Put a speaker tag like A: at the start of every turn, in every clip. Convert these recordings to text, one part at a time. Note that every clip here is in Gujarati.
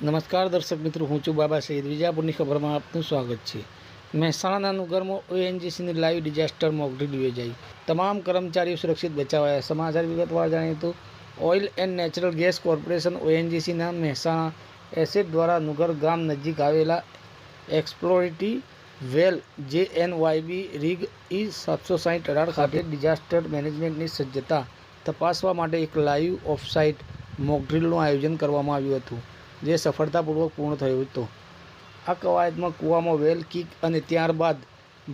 A: નમસ્કાર દર્શક મિત્રો, હું છું બાબા સઈદ. વિજાપુરની ખબરમાં આપનું સ્વાગત છે. મહેસાણાના નુગરમાં ઓએનજીસીની લાઈવ ડિઝાસ્ટર મોક ડ્રીલ યોજાઈ. તમામ કર્મચારીઓ સુરક્ષિત બચાવાયા. સમાચાર વિગતવાર જાણીએ તો Oil and Natural Gas Corporation ઓએનજીસીના મહેસાણા એસેટ દ્વારા નુગર ગામ નજીક આવેલા એક્સપ્લોરેટરી વેલ JNYB રીગ E760 ખાતે ડિઝાસ્ટર મેનેજમેન્ટની સજ્જતા તપાસવા માટે એક લાઈવ ઓફસાઇટ મોક ડ્રીલનું આયોજન કરવામાં આવ્યું હતું, જે સફળતાપૂર્વક પૂર્ણ થયું હતું. આ કવાયતમાં કૂવામાં વેલ કિક અને ત્યારબાદ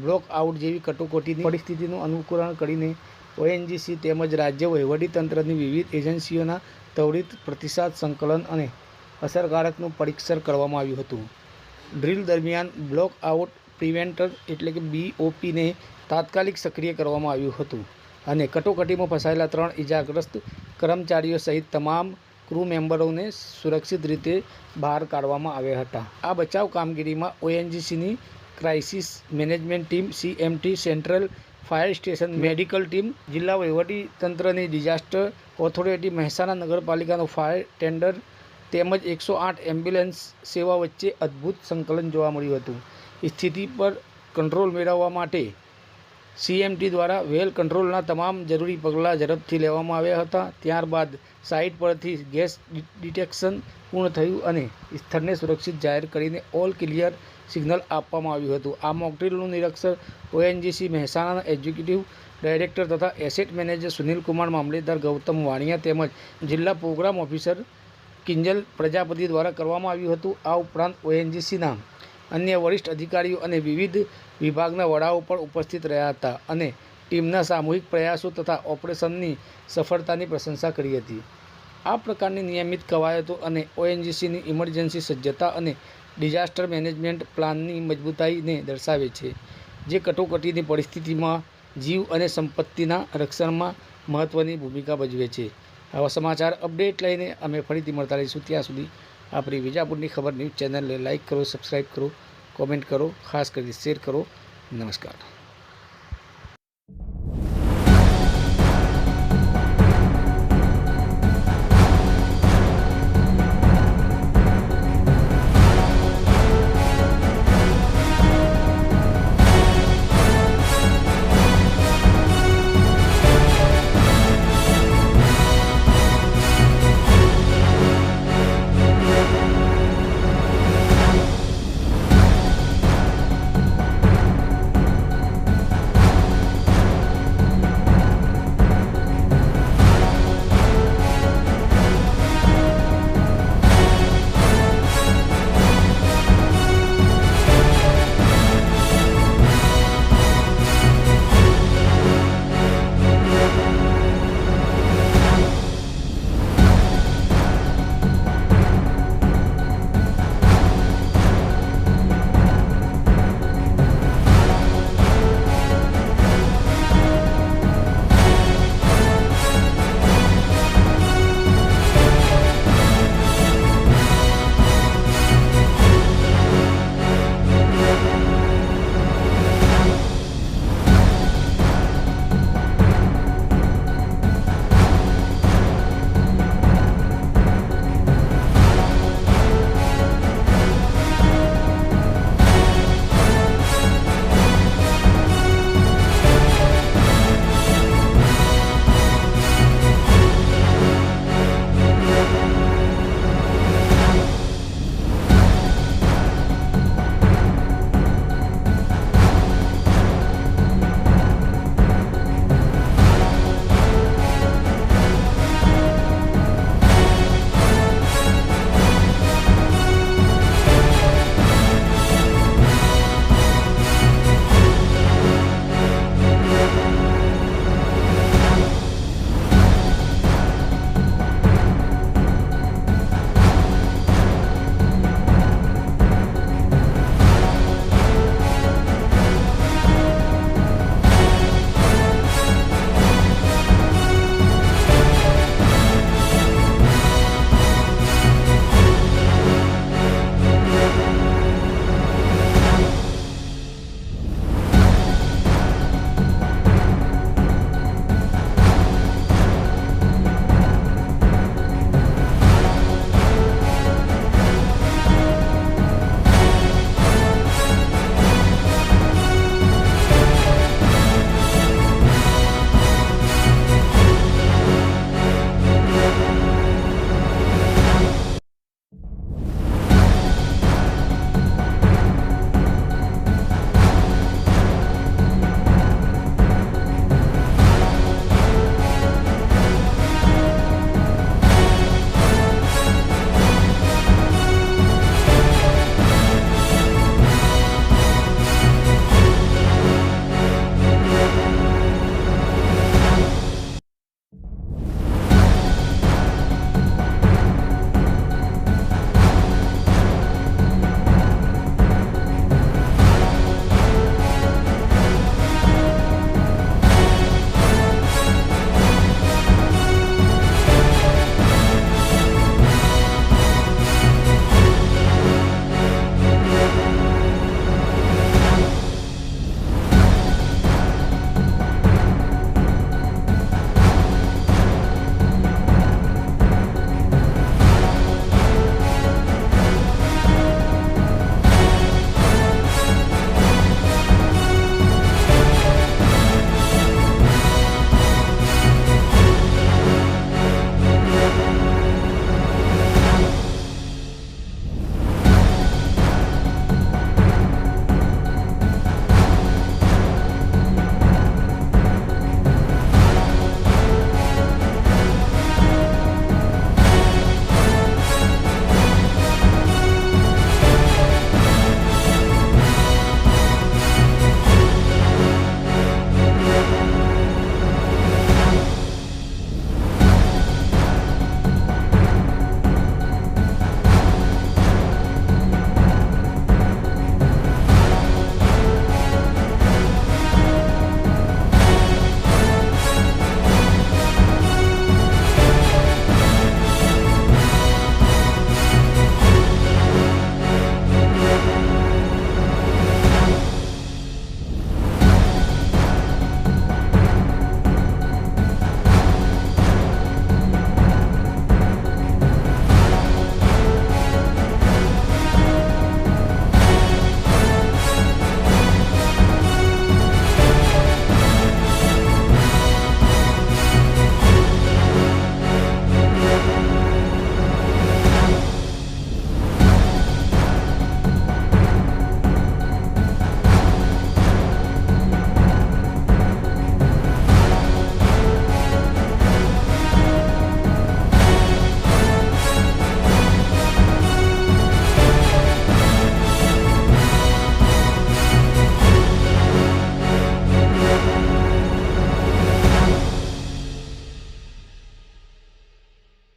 A: બ્લોક આઉટ જેવી કટોકટીની પરિસ્થિતિનું અનુકરણ કરીને ઓએનજીસી તેમજ રાજ્ય વહીવટીતંત્રની વિવિધ એજન્સીઓના ત્વરિત પ્રતિસાદ, સંકલન અને અસરકારકનું પરીક્ષણ કરવામાં આવ્યું હતું. ડ્રીલ દરમિયાન બ્લોક આઉટ પ્રિવેન્ટર એટલે કે BOPને તાત્કાલિક સક્રિય કરવામાં આવ્યું હતું અને કટોકટીમાં ફસાયેલા 3 ઇજાગ્રસ્ત કર્મચારીઓ સહિત તમામ ક્રૂ મેમ્બરોને સુરક્ષિત રીતે બહાર કાઢવામાં આવ્યા હતા. આ બચાવ કામગીરીમાં ઓએનજીસીની crisis management team CMT, central fire station medical team, જિલ્લા વહીવટીતંત્રની ડિઝાસ્ટર ઓથોરિટી, મહેસાણા નગરપાલિકાનો ફાયર ટેન્ડર તેમજ 108 એમ્બ્યુલન્સ સેવા વચ્ચે અદ્ભુત સંકલન જોવા મળ્યું હતું. સ્થિતિ પર કંટ્રોલ મેળવવા માટે CMT દ્વારા વેલ કંટ્રોલના તમામ જરૂરી પગલાં ઝડપથી લેવામાં આવ્યા હતા. ત્યારબાદ સાઇટ પરથી ગેસ ડિટેક્શન પૂર્ણ થયું અને સ્થળને સુરક્ષિત જાહેર કરીને ઓલ ક્લિયર સિગ્નલ આપવામાં આવ્યું હતું. આ મોકડ્રીલનું નિરીક્ષણ ઓએનજીસી મહેસાણાના એક્ઝિક્યુટિવ ડાયરેક્ટર તથા એસેટ મેનેજર સુનિલકુમાર, મામલેદાર ગૌતમ વાણિયા તેમજ જિલ્લા પ્રોગ્રામ ઓફિસર કિંજલ પ્રજાપતિ દ્વારા કરવામાં આવ્યું હતું. આ ઉપરાંત ઓએનજીસીના અન્ય વરિષ્ઠ અધિકારીઓ અને વિવિધ વિભાગના વડાઓ પણ ઉપસ્થિત રહ્યા હતા અને ટીમના સામૂહિક પ્રયાસો તથા ઓપરેશનની સફળતાની પ્રશંસા કરી હતી. આ પ્રકારની નિયમિત કવાયતો અને ઓએનજીસીની ઇમરજન્સી સજ્જતા અને ડિઝાસ્ટર મેનેજમેન્ટ પ્લાનની મજબૂતાઈને દર્શાવે છે, જે કટોકટીની પરિસ્થિતિમાં જીવ અને સંપત્તિના રક્ષણમાં મહત્ત્વની ભૂમિકા ભજવે છે. આવા સમાચાર અપડેટ લઈને અમે ફરીથી મળતા રહીશું. ત્યાં સુધી આપણી વિજાપુરની ખબર ન્યૂઝ ચેનલને લાઇક કરો, સબસ્ક્રાઈબ કરો, કોમેન્ટ કરો, ખાસ કરીને શેર કરો. નમસ્કાર.